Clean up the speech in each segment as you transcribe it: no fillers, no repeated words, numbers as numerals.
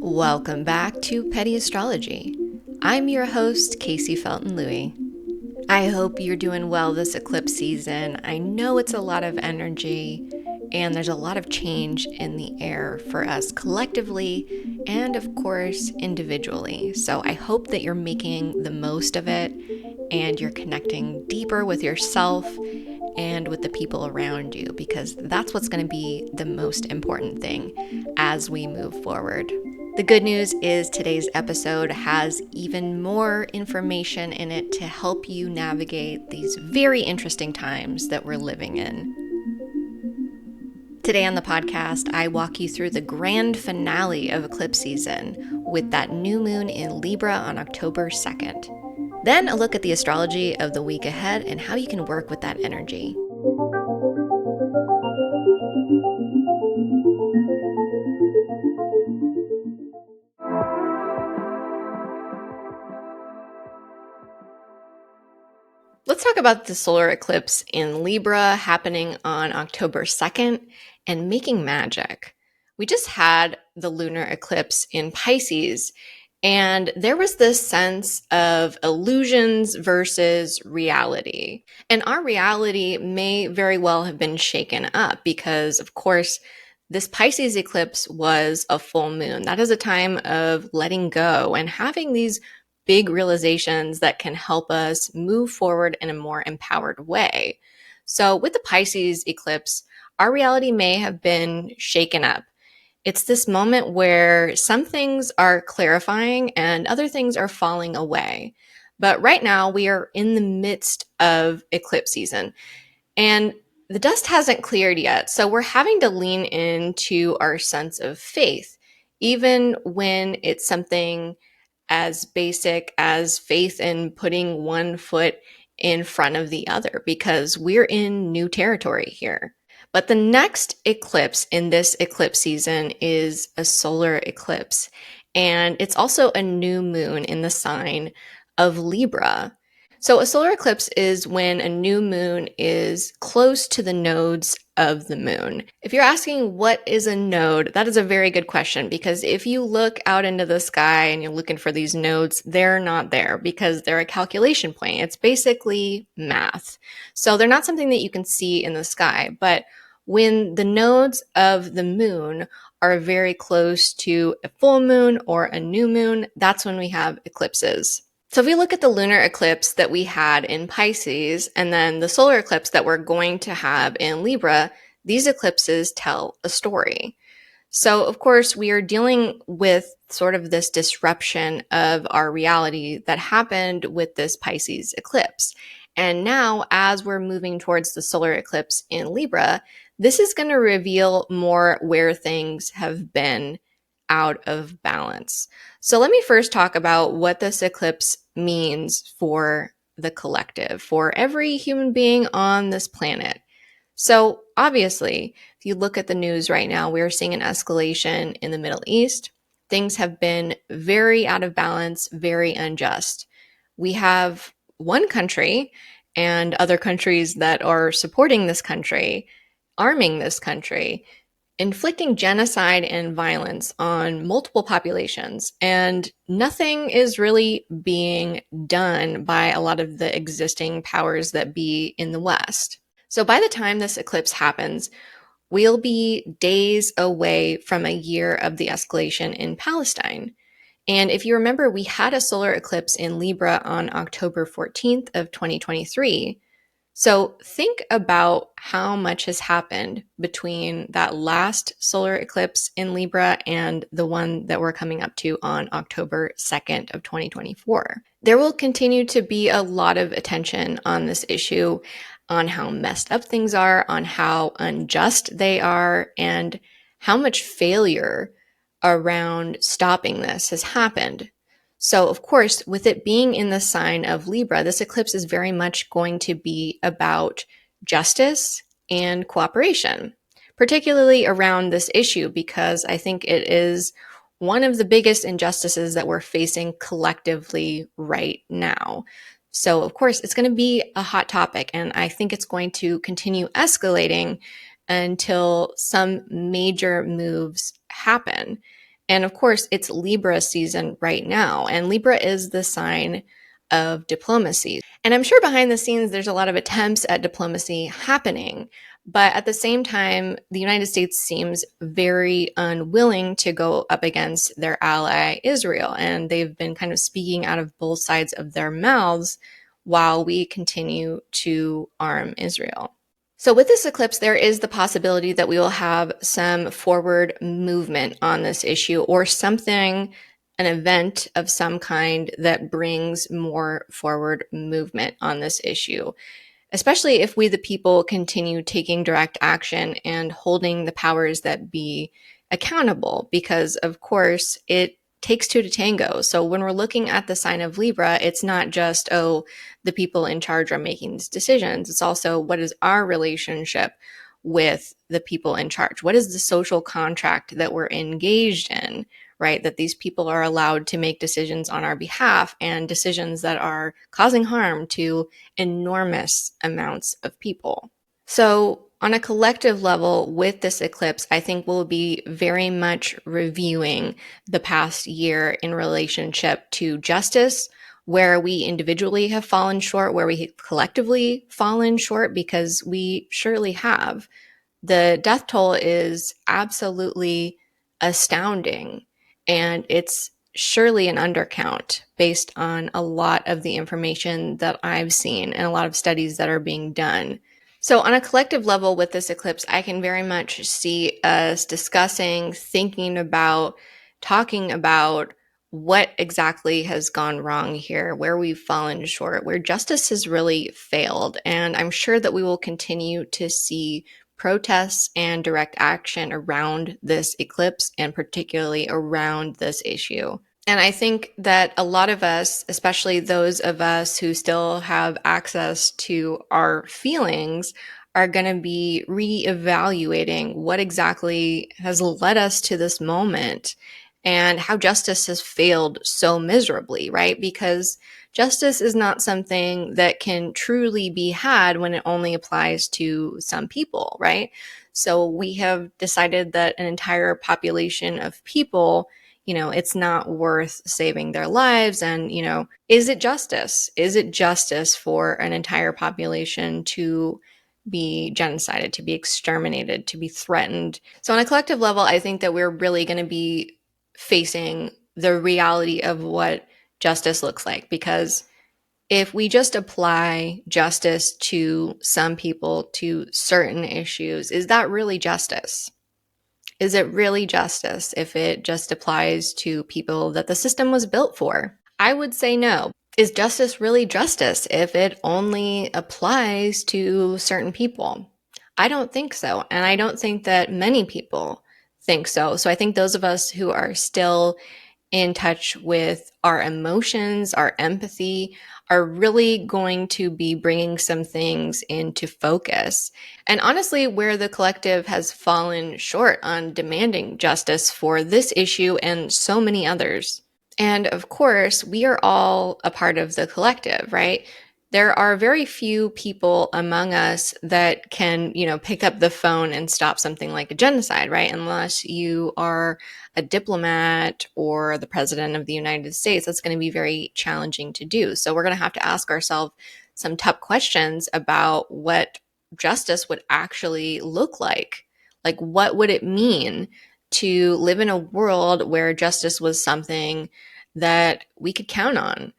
Welcome back to Petty Astrology. I'm your host, Kaycee Felton-Lui. I hope you're doing well this eclipse season. I know it's a lot of energy and there's a lot of change in the air for us collectively and, of course, individually. So I hope that you're making the most of it and you're connecting deeper with yourself and with the people around you, because that's what's going to be the most important thing as we move forward. The good news is today's episode has even more information in it to help you navigate these very interesting times that we're living in. Today on the podcast, I walk you through the grand finale of eclipse season with that new moon in Libra on October 2nd. Then a look at the astrology of the week ahead and how you can work with that energy. Let's talk about the solar eclipse in Libra happening on October 2nd and making magic. We just had the lunar eclipse in Pisces, and there was this sense of illusions versus reality. And our reality may very well have been shaken up because, of course, this Pisces eclipse was a full moon. That is a time of letting go and having these big realizations that can help us move forward in a more empowered way. So with the Pisces eclipse, our reality may have been shaken up. It's this moment where some things are clarifying and other things are falling away. But right now we are in the midst of eclipse season and the dust hasn't cleared yet. So we're having to lean into our sense of faith, even when it's something as basic as faith in putting one foot in front of the other, because we're in new territory here. But the next eclipse in this eclipse season is a solar eclipse, and it's also a new moon in the sign of Libra. So a solar eclipse is when a new moon is close to the nodes of the moon. If you're asking what is a node, that is a very good question, because if you look out into the sky and you're looking for these nodes, they're not there because they're a calculation point. It's basically math. So they're not something that you can see in the sky. But when the nodes of the moon are very close to a full moon or a new moon, that's when we have eclipses. So if we look at the lunar eclipse that we had in Pisces and then the solar eclipse that we're going to have in Libra, these eclipses tell a story. So of course, we are dealing with sort of this disruption of our reality that happened with this Pisces eclipse. And now, as we're moving towards the solar eclipse in Libra, this is going to reveal more where things have been out of balance. So let me first talk about what this eclipse means for the collective, for every human being on this planet. So obviously, if you look at the news right now, we're seeing an escalation in the Middle East. Things have been very out of balance, very unjust. We have one country and other countries that are supporting this country, arming this country, inflicting genocide and violence on multiple populations, and nothing is really being done by a lot of the existing powers that be in the West. So by the time this eclipse happens, we'll be days away from a year of the escalation in Palestine. And if you remember, we had a solar eclipse in Libra on October 14th of 2023. So think about how much has happened between that last solar eclipse in Libra and the one that we're coming up to on October 2nd of 2024. There will continue to be a lot of attention on this issue, on how messed up things are, on how unjust they are, and how much failure around stopping this has happened. So, of course, with it being in the sign of Libra, this eclipse is very much going to be about justice and cooperation, particularly around this issue, because I think it is one of the biggest injustices that we're facing collectively right now. So, of course, it's going to be a hot topic, and I think it's going to continue escalating until some major moves happen. And of course, it's Libra season right now, and Libra is the sign of diplomacy. And I'm sure behind the scenes, there's a lot of attempts at diplomacy happening. But at the same time, the United States seems very unwilling to go up against their ally, Israel. And they've been kind of speaking out of both sides of their mouths while we continue to arm Israel. So with this eclipse, there is the possibility that we will have some forward movement on this issue, or something, an event of some kind that brings more forward movement on this issue, especially if we, the people, continue taking direct action and holding the powers that be accountable, because of course it takes two to tango. So when we're looking at the sign of Libra, it's not just, oh, the people in charge are making these decisions. It's also, what is our relationship with the people in charge? What is the social contract that we're engaged in, right? That these people are allowed to make decisions on our behalf, and decisions that are causing harm to enormous amounts of people. So on a collective level with this eclipse, I think we'll be very much reviewing the past year in relationship to justice, where we individually have fallen short, where we have collectively fallen short, because we surely have. The death toll is absolutely astounding, and it's surely an undercount based on a lot of the information that I've seen and a lot of studies that are being done. So on a collective level with this eclipse, I can very much see us discussing, thinking about, talking about what exactly has gone wrong here, where we've fallen short, where justice has really failed. And I'm sure that we will continue to see protests and direct action around this eclipse, and particularly around this issue. And I think that a lot of us, especially those of us who still have access to our feelings, are going to be reevaluating what exactly has led us to this moment and how justice has failed so miserably, right? Because justice is not something that can truly be had when it only applies to some people, right? So we have decided that an entire population of people, it's not worth saving their lives. And, is it justice? Is it justice for an entire population to be genocided, to be exterminated, to be threatened? So on a collective level, I think that we're really going to be facing the reality of what justice looks like. Because if we just apply justice to some people, to certain issues, is that really justice? Is it really justice if it just applies to people that the system was built for? I would say no. Is justice really justice if it only applies to certain people? I don't think so. And I don't think that many people think so. So I think those of us who are still in touch with our emotions, our empathy, are really going to be bringing some things into focus. And honestly, where the collective has fallen short on demanding justice for this issue and so many others. And of course, we are all a part of the collective, right? There are very few people among us that can, pick up the phone and stop something like a genocide, right? Unless you are a diplomat or the president of the United States, that's going to be very challenging to do. So we're going to have to ask ourselves some tough questions about what justice would actually look like. Like, what would it mean to live in a world where justice was something that we could count on,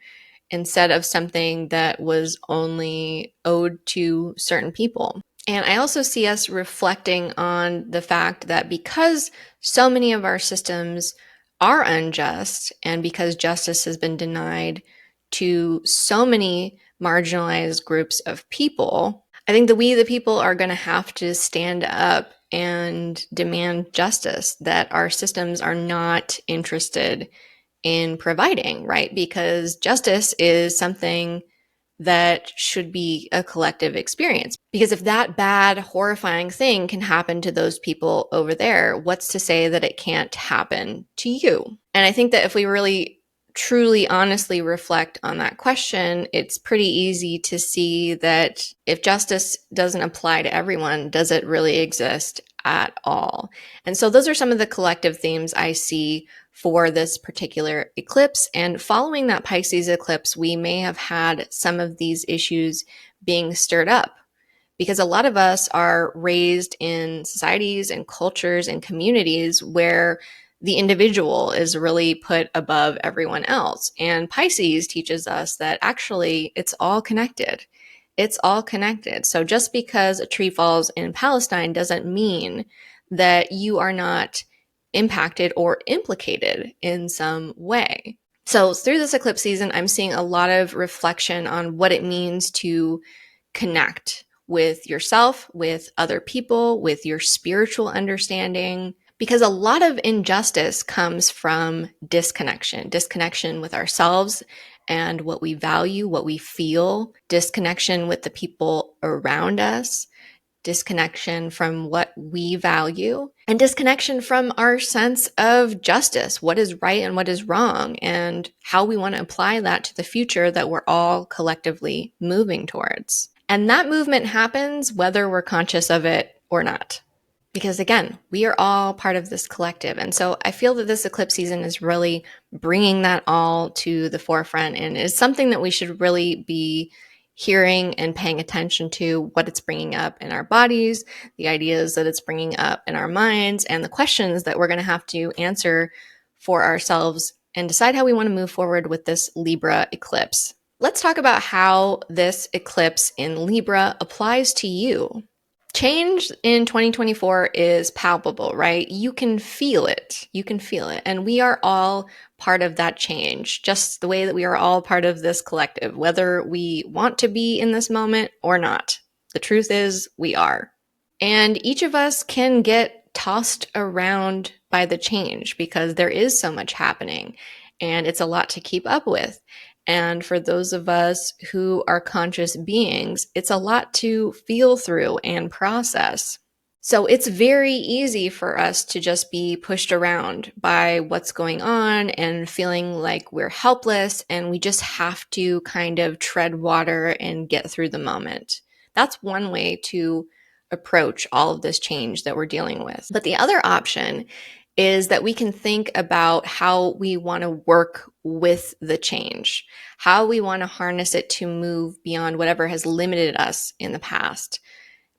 instead of something that was only owed to certain people? And I also see us reflecting on the fact that because so many of our systems are unjust, and because justice has been denied to so many marginalized groups of people, I think that we, the people, are going to have to stand up and demand justice that our systems are not interested in providing, right? Because justice is something that should be a collective experience. Because if that bad, horrifying thing can happen to those people over there, what's to say that it can't happen to you? And I think that if we really, truly, honestly reflect on that question, it's pretty easy to see that if justice doesn't apply to everyone, does it really exist at all. And so those are some of the collective themes I see for this particular eclipse. And following that Pisces eclipse, we may have had some of these issues being stirred up because a lot of us are raised in societies and cultures and communities where the individual is really put above everyone else. And Pisces teaches us that actually it's all connected. It's all connected. So just because a tree falls in Palestine doesn't mean that you are not impacted or implicated in some way. So through this eclipse season, I'm seeing a lot of reflection on what it means to connect with yourself, with other people, with your spiritual understanding, because a lot of injustice comes from disconnection with ourselves and what we value, what we feel, disconnection with the people around us, disconnection from what we value, and disconnection from our sense of justice, what is right and what is wrong, and how we want to apply that to the future that we're all collectively moving towards. And that movement happens whether we're conscious of it or not. Because again, we are all part of this collective. And so I feel that this eclipse season is really bringing that all to the forefront and is something that we should really be hearing and paying attention to, what it's bringing up in our bodies, the ideas that it's bringing up in our minds, and the questions that we're going to have to answer for ourselves and decide how we want to move forward with this Libra eclipse. Let's talk about how this eclipse in Libra applies to you. Change in 2024 is palpable, right? You can feel it. You can feel it. And we are all part of that change, just the way that we are all part of this collective, whether we want to be in this moment or not. The truth is, we are. And each of us can get tossed around by the change because there is so much happening and it's a lot to keep up with. And for those of us who are conscious beings, it's a lot to feel through and process. So it's very easy for us to just be pushed around by what's going on and feeling like we're helpless and we just have to kind of tread water and get through the moment. That's one way to approach all of this change that we're dealing with. But the other option is that we can think about how we want to work with the change, how we want to harness it to move beyond whatever has limited us in the past,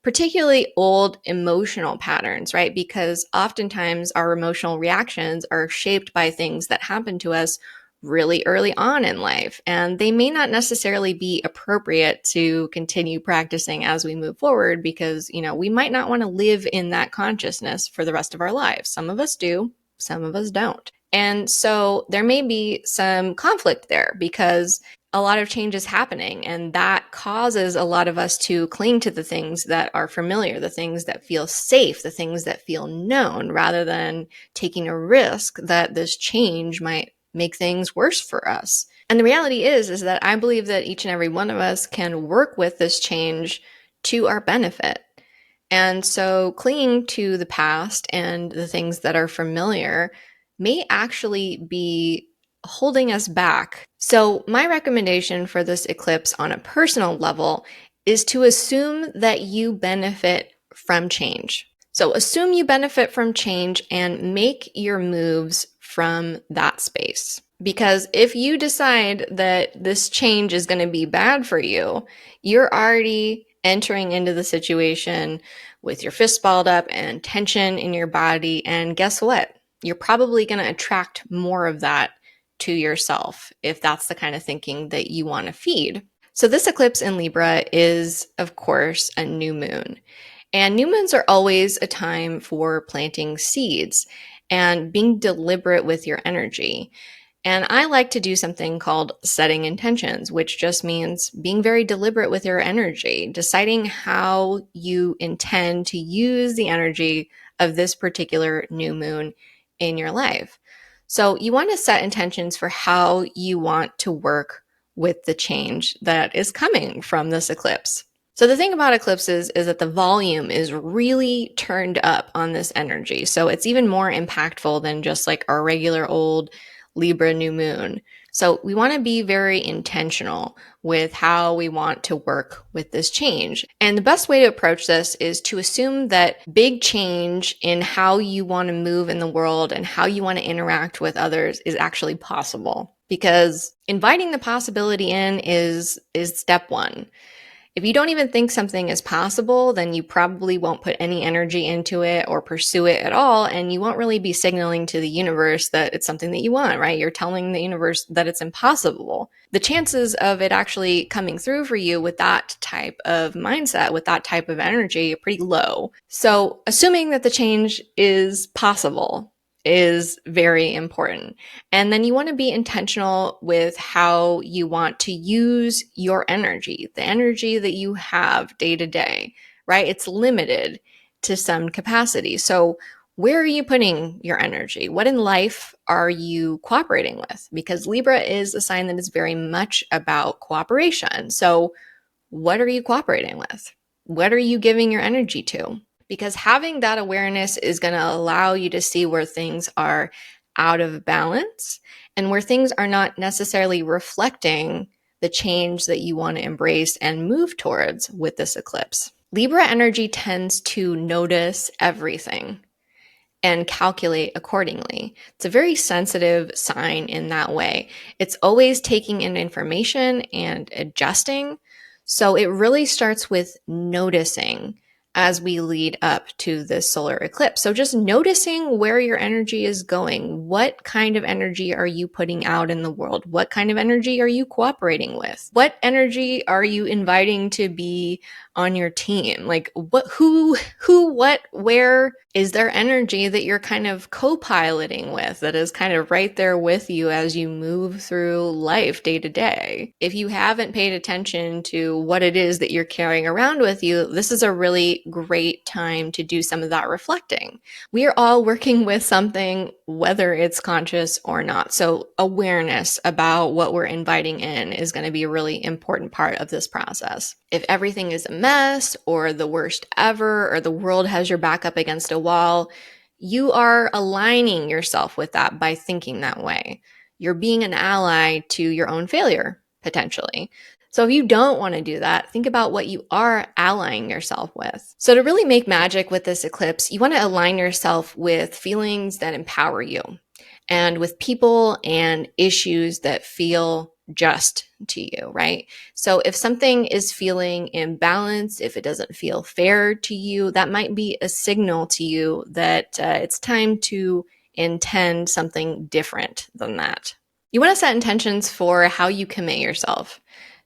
particularly old emotional patterns, right? Because oftentimes our emotional reactions are shaped by things that happen to us really early on in life, and they may not necessarily be appropriate to continue practicing as we move forward because, we might not want to live in that consciousness for the rest of our lives. Some of us do, some of us don't. And so there may be some conflict there because a lot of change is happening, and that causes a lot of us to cling to the things that are familiar, the things that feel safe, the things that feel known, rather than taking a risk that this change might make things worse for us. And the reality is that I believe that each and every one of us can work with this change to our benefit. And so clinging to the past and the things that are familiar may actually be holding us back. So my recommendation for this eclipse on a personal level is to assume that you benefit from change. So assume you benefit from change and make your moves from that space. Because if you decide that this change is going to be bad for you, you're already entering into the situation with your fist balled up and tension in your body. And guess what? You're probably going to attract more of that to yourself if that's the kind of thinking that you want to feed. So this eclipse in Libra is, of course, a new moon. And new moons are always a time for planting seeds and being deliberate with your energy. And I like to do something called setting intentions, which just means being very deliberate with your energy, deciding how you intend to use the energy of this particular new moon in your life. So you want to set intentions for how you want to work with the change that is coming from this eclipse. So the thing about eclipses is that the volume is really turned up on this energy. So it's even more impactful than just like our regular old Libra new moon. So we want to be very intentional with how we want to work with this change. And the best way to approach this is to assume that big change in how you want to move in the world and how you want to interact with others is actually possible. Because inviting the possibility in is step one. If you don't even think something is possible, then you probably won't put any energy into it or pursue it at all. And you won't really be signaling to the universe that it's something that you want, right? You're telling the universe that it's impossible. The chances of it actually coming through for you with that type of mindset, with that type of energy, are pretty low. So assuming that the change is possible is very important. And then you want to be intentional with how you want to use your energy, the energy that you have day to day, right? It's limited to some capacity. So where are you putting your energy? What in life are you cooperating with? Because Libra is a sign that is very much about cooperation. So what are you cooperating with? What are you giving your energy to? Because having that awareness is going to allow you to see where things are out of balance and where things are not necessarily reflecting the change that you want to embrace and move towards with this eclipse. Libra energy tends to notice everything and calculate accordingly. It's a very sensitive sign in that way. It's always taking in information and adjusting. So it really starts with noticing as we lead up to this solar eclipse. So just noticing where your energy is going. What kind of energy are you putting out in the world? What kind of energy are you cooperating with? What energy are you inviting to be on your team? Like who, what, where is there energy that you're kind of co-piloting with that is kind of right there with you as you move through life day to day? If you haven't paid attention to what it is that you're carrying around with you, this is a really great time to do some of that reflecting. We are all working with something, whether it's conscious or not. So awareness about what we're inviting in is going to be a really important part of this process. If everything is a mess or the worst ever, or the world has your back up against a wall, you are aligning yourself with that by thinking that way. You're being an ally to your own failure, potentially. So if you don't want to do that, think about what you are allying yourself with. So to really make magic with this eclipse, you want to align yourself with feelings that empower you and with people and issues that feel just to you, right? So if something is feeling imbalanced, if it doesn't feel fair to you, that might be a signal to you that it's time to intend something different than that. You want to set intentions for how you commit yourself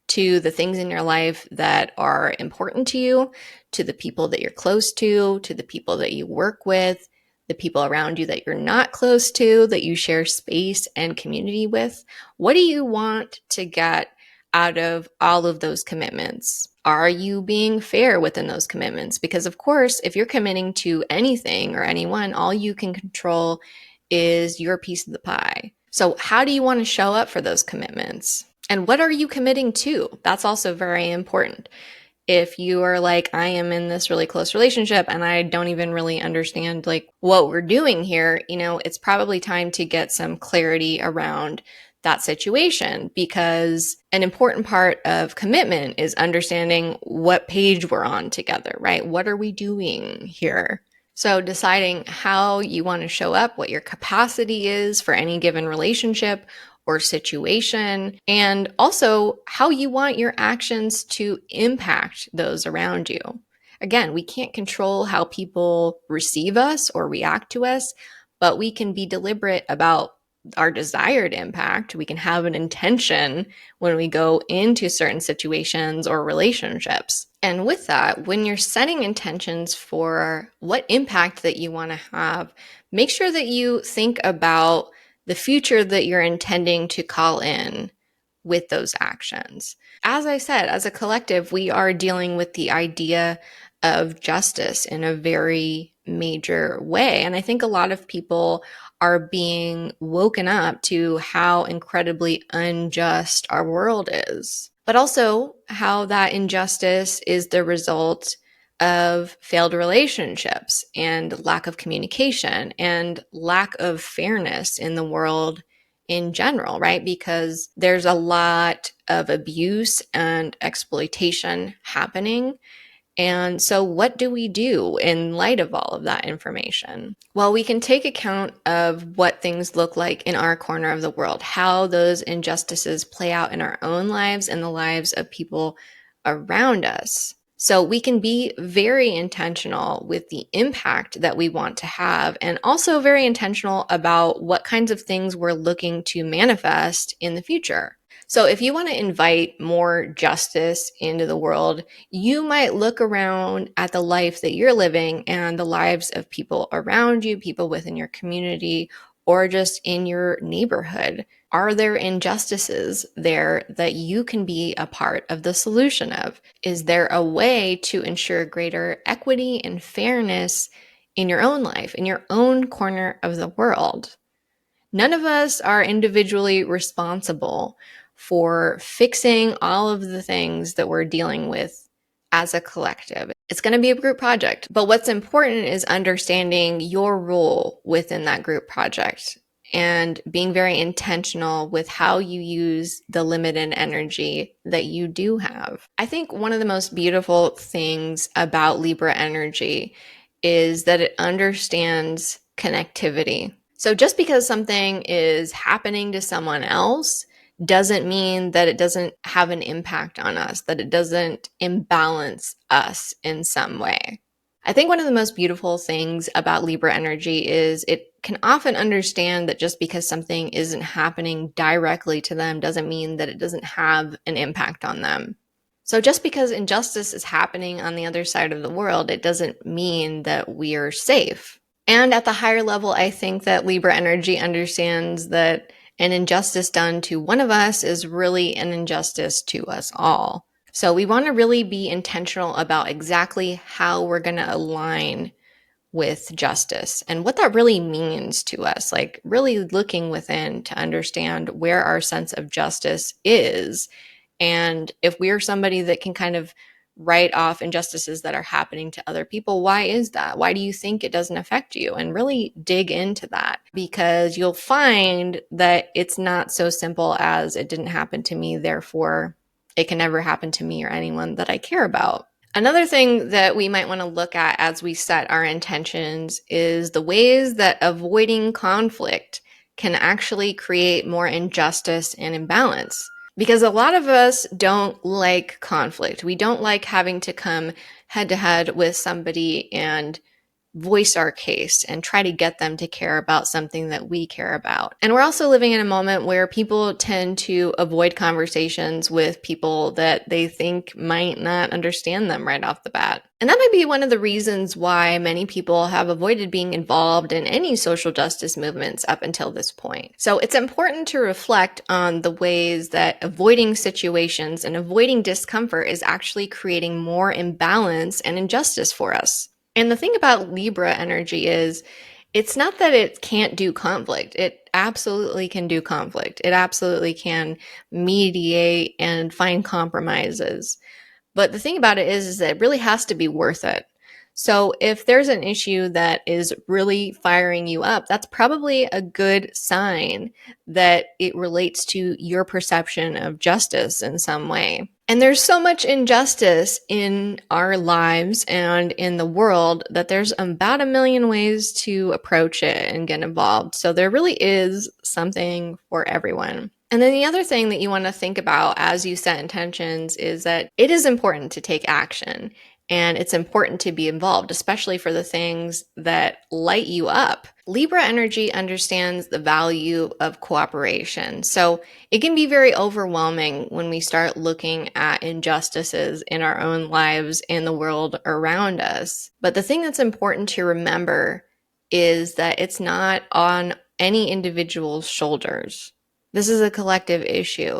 to the things in your life that are important to you, to the people that you're close to the people that you work with, the people around you that you're not close to, that you share space and community with. What do you want to get out of all of those commitments? Are you being fair within those commitments? Because of course, if you're committing to anything or anyone, all you can control is your piece of the pie. So how do you want to show up for those commitments? And what are you committing to? That's also very important. If you are like, I am in this really close relationship and I don't even really understand like what we're doing here, it's probably time to get some clarity around that situation, because an important part of commitment is understanding what page we're on together, right? What are we doing here? So deciding how you want to show up, what your capacity is for any given relationship or situation, and also how you want your actions to impact those around you. Again, we can't control how people receive us or react to us, but we can be deliberate about our desired impact. We can have an intention when we go into certain situations or relationships. And with that, when you're setting intentions for what impact that you want to have, make sure that you think about the future that you're intending to call in with those actions. As I said, as a collective, we are dealing with the idea of justice in a very major way. And I think a lot of people are being woken up to how incredibly unjust our world is, but also how that injustice is the result of failed relationships and lack of communication and lack of fairness in the world in general, right? Because there's a lot of abuse and exploitation happening. And so, what do we do in light of all of that information? Well, we can take account of what things look like in our corner of the world, how those injustices play out in our own lives and the lives of people around us. So we can be very intentional with the impact that we want to have, and also very intentional about what kinds of things we're looking to manifest in the future. So if you want to invite more justice into the world, you might look around at the life that you're living and the lives of people around you, people within your community, or just in your neighborhood. Are there injustices there that you can be a part of the solution of? Is there a way to ensure greater equity and fairness in your own life, in your own corner of the world? None of us are individually responsible for fixing all of the things that we're dealing with as a collective. It's going to be a group project, but what's important is understanding your role within that group project and being very intentional with how you use the limited energy that you do have. I think one of the most beautiful things about Libra energy is that it understands connectivity. So just because something is happening to someone else doesn't mean that it doesn't have an impact on us, that it doesn't imbalance us in some way. I think one of the most beautiful things about Libra energy is it can often understand that just because something isn't happening directly to them doesn't mean that it doesn't have an impact on them. So just because injustice is happening on the other side of the world, it doesn't mean that we're safe. And at the higher level, I think that Libra energy understands that an injustice done to one of us is really an injustice to us all. So we want to really be intentional about exactly how we're going to align with justice and what that really means to us, like really looking within to understand where our sense of justice is. And if we're somebody that can kind of write off injustices that are happening to other people, why is that? Why do you think it doesn't affect you? And really dig into that, because you'll find that it's not so simple as it didn't happen to me, therefore it can never happen to me or anyone that I care about. Another thing that we might want to look at as we set our intentions is the ways that avoiding conflict can actually create more injustice and imbalance. Because a lot of us don't like conflict. We don't like having to come head to head with somebody and voice our case and try to get them to care about something that we care about. And we're also living in a moment where people tend to avoid conversations with people that they think might not understand them right off the bat. And that might be one of the reasons why many people have avoided being involved in any social justice movements up until this point. So it's important to reflect on the ways that avoiding situations and avoiding discomfort is actually creating more imbalance and injustice for us. And the thing about Libra energy is it's not that it can't do conflict. It absolutely can do conflict. It absolutely can mediate and find compromises. But the thing about it is that it really has to be worth it. So if there's an issue that is really firing you up, that's probably a good sign that it relates to your perception of justice in some way. And there's so much injustice in our lives and in the world that there's about a million ways to approach it and get involved. So there really is something for everyone. And then the other thing that you want to think about as you set intentions is that it is important to take action. And it's important to be involved, especially for the things that light you up. Libra energy understands the value of cooperation. So it can be very overwhelming when we start looking at injustices in our own lives and the world around us. But the thing that's important to remember is that it's not on any individual's shoulders. This is a collective issue.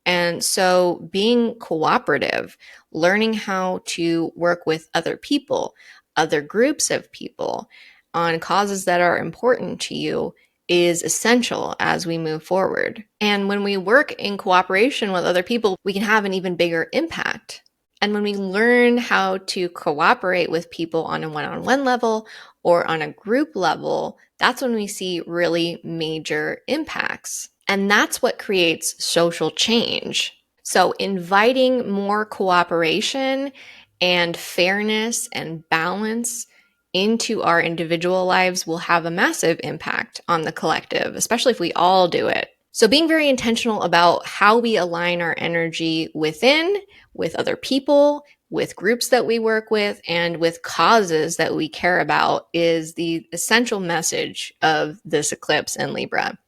And so being cooperative, learning how to work with other people, other groups of people on causes that are important to you is essential as we move forward. And when we work in cooperation with other people, we can have an even bigger impact. And when we learn how to cooperate with people on a one-on-one level or on a group level, that's when we see really major impacts. And that's what creates social change. So inviting more cooperation and fairness and balance into our individual lives will have a massive impact on the collective, especially if we all do it. So being very intentional about how we align our energy within, with other people, with groups that we work with, and with causes that we care about is the essential message of this eclipse in Libra.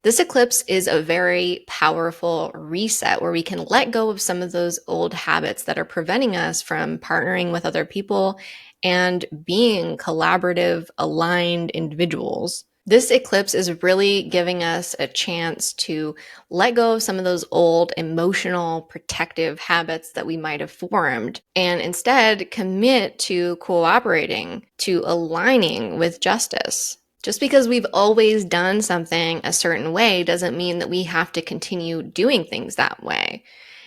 This eclipse is a very powerful reset where we can let go of some of those old habits that are preventing us from partnering with other people and being collaborative, aligned individuals. This eclipse is really giving us a chance to let go of some of those old emotional protective habits that we might have formed and instead commit to cooperating, to aligning with justice. Just because we've always done something a certain way doesn't mean that we have to continue doing things that way.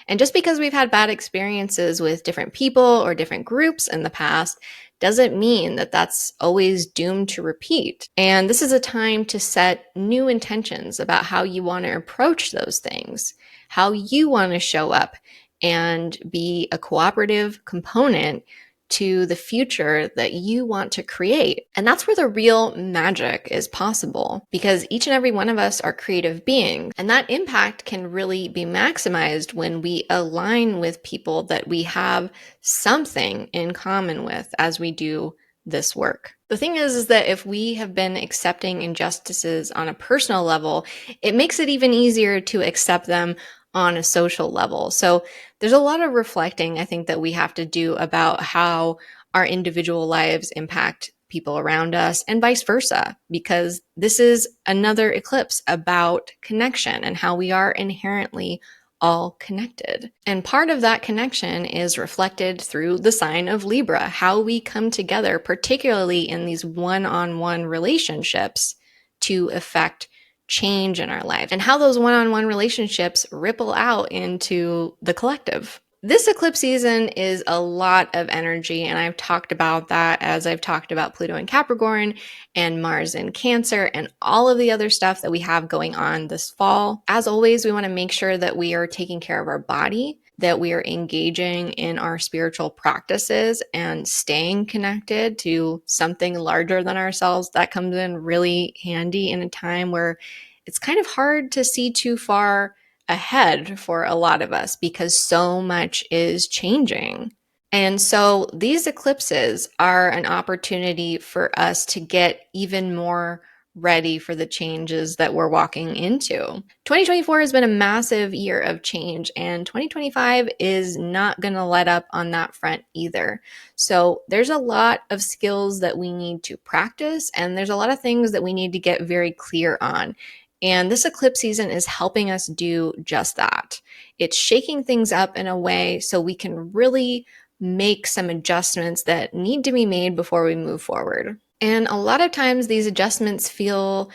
And just because we've had bad experiences with different people or different groups in the past doesn't mean that that's always doomed to repeat. And this is a time to set new intentions about how you want to approach those things, how you want to show up and be a cooperative component to the future that you want to create. And that's where the real magic is possible, because each and every one of us are creative beings. And that impact can really be maximized when we align with people that we have something in common with as we do this work. The thing is that if we have been accepting injustices on a personal level, it makes it even easier to accept them on a social level. So there's a lot of reflecting, I think, that we have to do about how our individual lives impact people around us and vice versa, because this is another eclipse about connection and how we are inherently all connected. And part of that connection is reflected through the sign of Libra, how we come together, particularly in these one-on-one relationships, to affect change in our life, and how those one-on-one relationships ripple out into the collective. This eclipse season is a lot of energy, and I've talked about that as I've talked about Pluto in Capricorn and Mars in Cancer and all of the other stuff that we have going on this fall. As always, we want to make sure that we are taking care of our body, that we are engaging in our spiritual practices and staying connected to something larger than ourselves. That comes in really handy in a time where it's kind of hard to see too far ahead for a lot of us because so much is changing. And so these eclipses are an opportunity for us to get even more ready for the changes that we're walking into. 2024 has been a massive year of change, and 2025 is not going to let up on that front either. So there's a lot of skills that we need to practice, and there's a lot of things that we need to get very clear on. And this eclipse season is helping us do just that. It's shaking things up in a way so we can really make some adjustments that need to be made before we move forward. And a lot of times these adjustments feel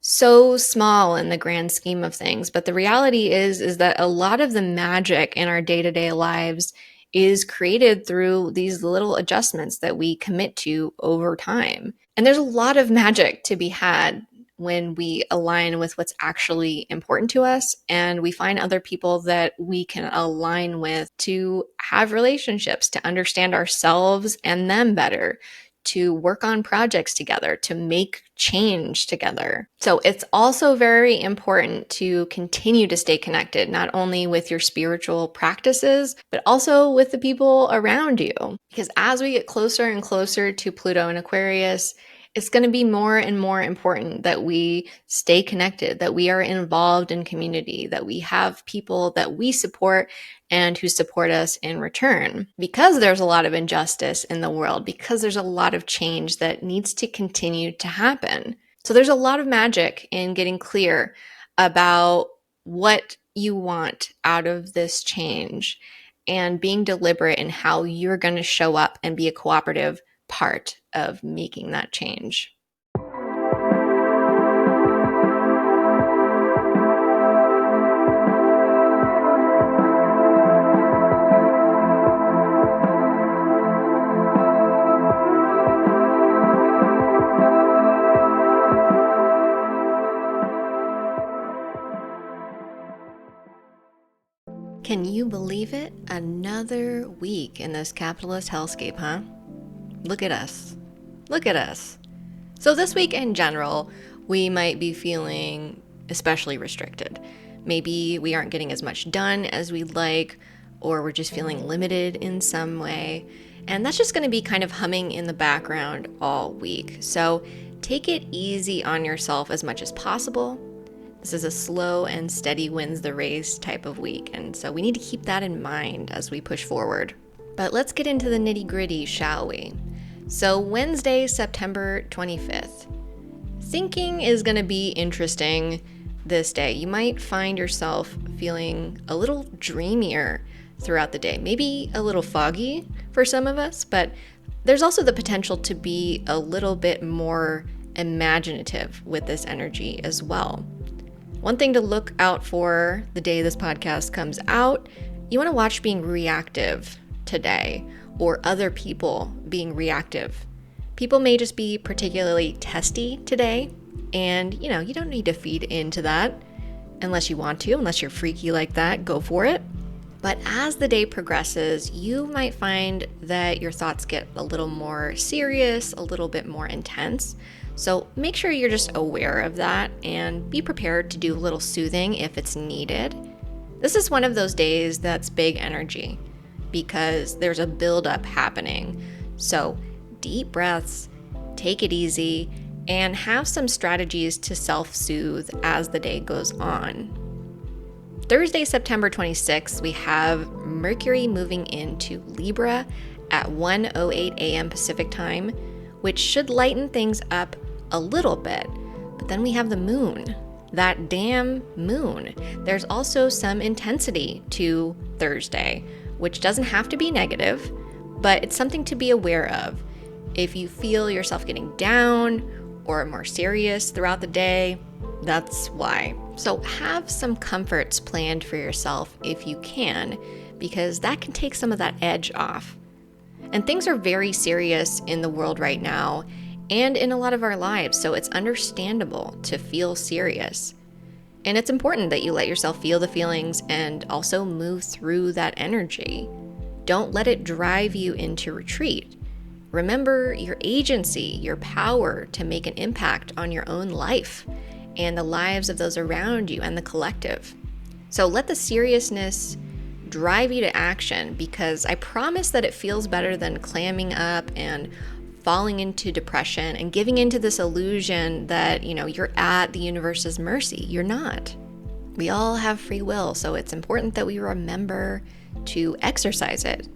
so small in the grand scheme of things, but the reality is that a lot of the magic in our day-to-day lives is created through these little adjustments that we commit to over time. And there's a lot of magic to be had when we align with what's actually important to us and we find other people that we can align with to have relationships, to understand ourselves and them better, to work on projects together, to make change together. So it's also very important to continue to stay connected, not only with your spiritual practices, but also with the people around you. Because as we get closer and closer to Pluto in Aquarius, it's going to be more and more important that we stay connected, that we are involved in community, that we have people that we support and who support us in return. Because there's a lot of injustice in the world, because there's a lot of change that needs to continue to happen. So there's a lot of magic in getting clear about what you want out of this change and being deliberate in how you're going to show up and be a cooperative part of making that change. Can you believe it? Another week in this capitalist hellscape, huh? Look at us. Look at us. So this week in general, we might be feeling especially restricted. Maybe we aren't getting as much done as we'd like, or we're just feeling limited in some way. And that's just going to be kind of humming in the background all week. So take it easy on yourself as much as possible. This is a slow and steady wins the race type of week, and so we need to keep that in mind as we push forward. But let's get into the nitty-gritty, shall we? So Wednesday, September 25th. Thinking is going to be interesting this day. You might find yourself feeling a little dreamier throughout the day, maybe a little foggy for some of us, but there's also the potential to be a little bit more imaginative with this energy as well. One thing to look out for the day this podcast comes out, you want to watch being reactive today, or other people being reactive. People may just be particularly testy today, and you don't need to feed into that unless you want to, unless you're freaky like that, go for it. But as the day progresses, you might find that your thoughts get a little more serious, a little bit more intense. So make sure you're just aware of that and be prepared to do a little soothing if it's needed. This is one of those days that's big energy because there's a buildup happening. So deep breaths, take it easy, and have some strategies to self-soothe as the day goes on. Thursday, September 26th, we have Mercury moving into Libra at 1:08 a.m. Pacific time, which should lighten things up a little bit. But then we have the moon, that damn moon. There's also some intensity to Thursday, which doesn't have to be negative, but it's something to be aware of. If you feel yourself getting down or more serious throughout the day, that's why. So have some comforts planned for yourself if you can, because that can take some of that edge off. And things are very serious in the world right now and in a lot of our lives, so it's understandable to feel serious. And it's important that you let yourself feel the feelings and also move through that energy. Don't let it drive you into retreat. Remember your agency, your power to make an impact on your own life and the lives of those around you and the collective. So let the seriousness drive you to action, because I promise that it feels better than clamming up and falling into depression and giving into this illusion that, you're at the universe's mercy. You're not. We all have free will, so it's important that we remember to exercise it.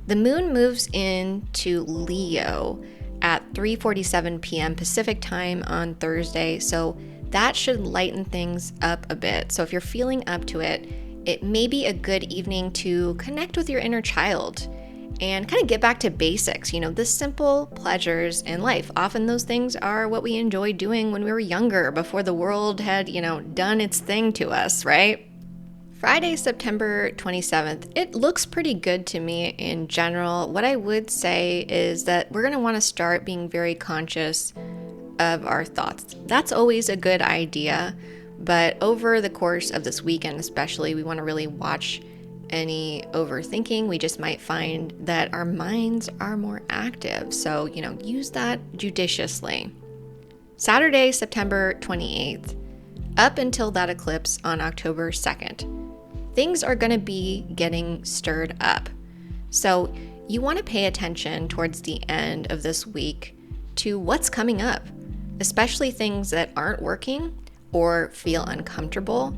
The moon moves into Leo at 3:47 p.m. Pacific time on Thursday, so that should lighten things up a bit. So if you're feeling up to it, it may be a good evening to connect with your inner child and kind of get back to basics, the simple pleasures in life. Often those things are what we enjoyed doing when we were younger, before the world had, done its thing to us, right? Friday, September 27th, it looks pretty good to me in general. What I would say is that we're going to want to start being very conscious of our thoughts. That's always a good idea, but over the course of this weekend especially, we want to really watch any overthinking. We just might find that our minds are more active, so, use that judiciously. Saturday, September 28th, up until that eclipse on October 2nd. Things are going to be getting stirred up. So you want to pay attention towards the end of this week to what's coming up, especially things that aren't working or feel uncomfortable,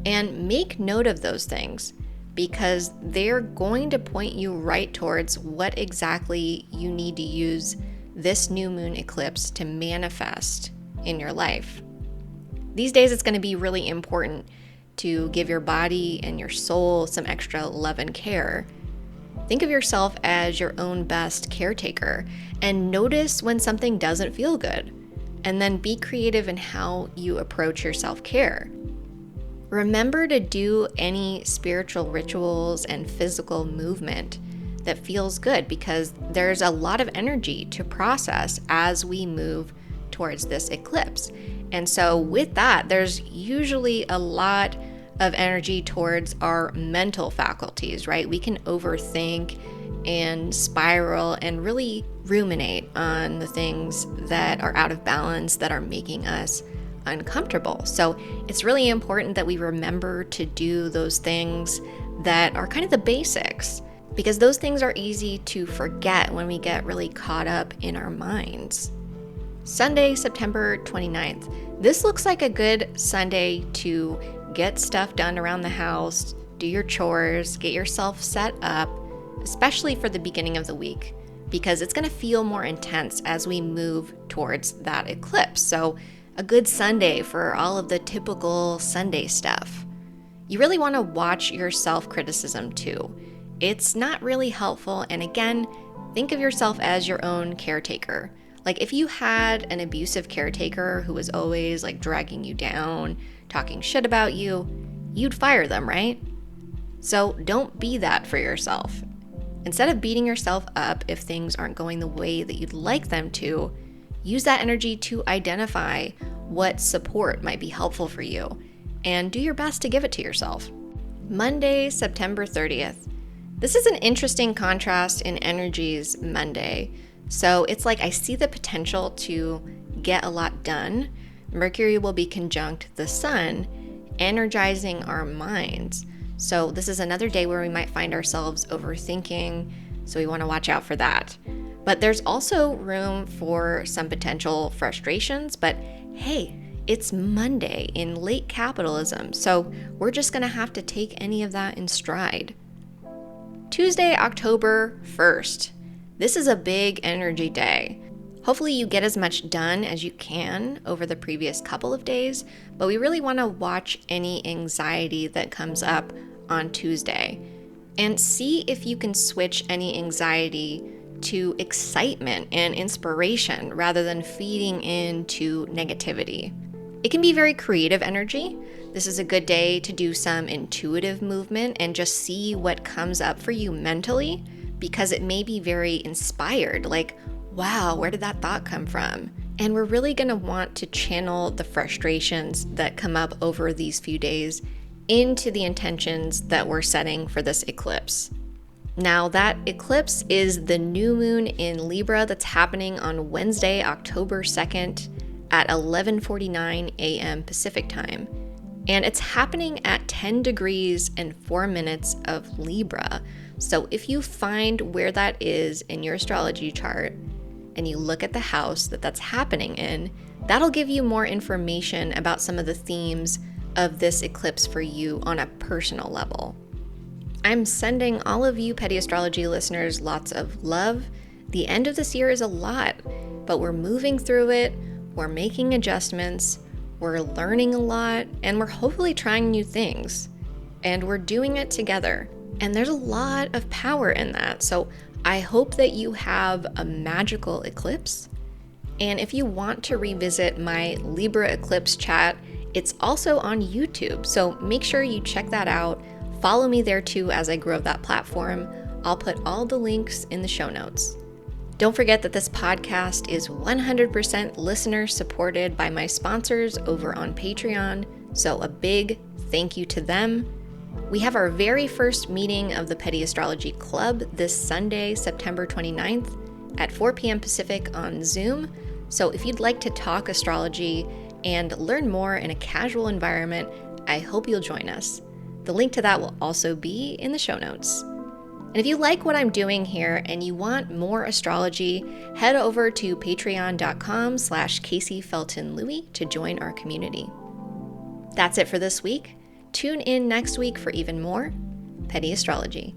and make note of those things because they're going to point you right towards what exactly you need to use this new moon eclipse to manifest in your life. These days, it's going to be really important to give your body and your soul some extra love and care. Think of yourself as your own best caretaker and notice when something doesn't feel good, and then be creative in how you approach your self-care. Remember to do any spiritual rituals and physical movement that feels good, because there's a lot of energy to process as we move towards this eclipse. And so with that, there's usually a lot of energy towards our mental faculties, right? We can overthink and spiral and really ruminate on the things that are out of balance, that are making us uncomfortable. So it's really important that we remember to do those things that are kind of the basics, because those things are easy to forget when we get really caught up in our minds. Sunday, September 29th. This looks like a good Sunday to get stuff done around the house, do your chores, get yourself set up, especially for the beginning of the week, because it's going to feel more intense as we move towards that eclipse. So a good Sunday for all of the typical Sunday stuff. You really want to watch your self-criticism too. It's not really helpful, and again, think of yourself as your own caretaker. Like if you had an abusive caretaker who was always like dragging you down, talking shit about you, you'd fire them, right? So don't be that for yourself. Instead of beating yourself up if things aren't going the way that you'd like them to, use that energy to identify what support might be helpful for you and do your best to give it to yourself. Monday, September 30th. This is an interesting contrast in energies Monday. So it's like I see the potential to get a lot done. Mercury will be conjunct the sun, energizing our minds. So this is another day where we might find ourselves overthinking, so we want to watch out for that. But there's also room for some potential frustrations, but hey, it's Monday in late capitalism, so we're just going to have to take any of that in stride. Tuesday, October 1st. This is a big energy day. Hopefully you get as much done as you can over the previous couple of days, but we really want to watch any anxiety that comes up on Tuesday and see if you can switch any anxiety to excitement and inspiration rather than feeding into negativity. It can be very creative energy. This is a good day to do some intuitive movement and just see what comes up for you mentally, because it may be very inspired, like, wow, where did that thought come from? And we're really going to want to channel the frustrations that come up over these few days into the intentions that we're setting for this eclipse. Now, that eclipse is the new moon in Libra that's happening on Wednesday, October 2nd at 11:49 a.m. Pacific time. And it's happening at 10 degrees and 4 minutes of Libra. So if you find where that is in your astrology chart and you look at the house that that's happening in, that'll give you more information about some of the themes of this eclipse for you on a personal level. I'm sending all of you Petty Astrology listeners lots of love. The end of this year is a lot, but we're moving through it, we're making adjustments, we're learning a lot, and we're hopefully trying new things. And we're doing it together. And there's a lot of power in that. So I hope that you have a magical eclipse. And if you want to revisit my Libra eclipse chat, it's also on YouTube. So make sure you check that out. Follow me there too as I grow that platform. I'll put all the links in the show notes. Don't forget that this podcast is 100% listener supported by my sponsors over on Patreon. So a big thank you to them. We have our very first meeting of the Petty Astrology Club this Sunday, September 29th at 4 p.m. Pacific on Zoom. So if you'd like to talk astrology and learn more in a casual environment, I hope you'll join us. The link to that will also be in the show notes. And if you like what I'm doing here and you want more astrology, head over to patreon.com/Kaycee Felton-Lui to join our community. That's it for this week. Tune in next week for even more Petty Astrology.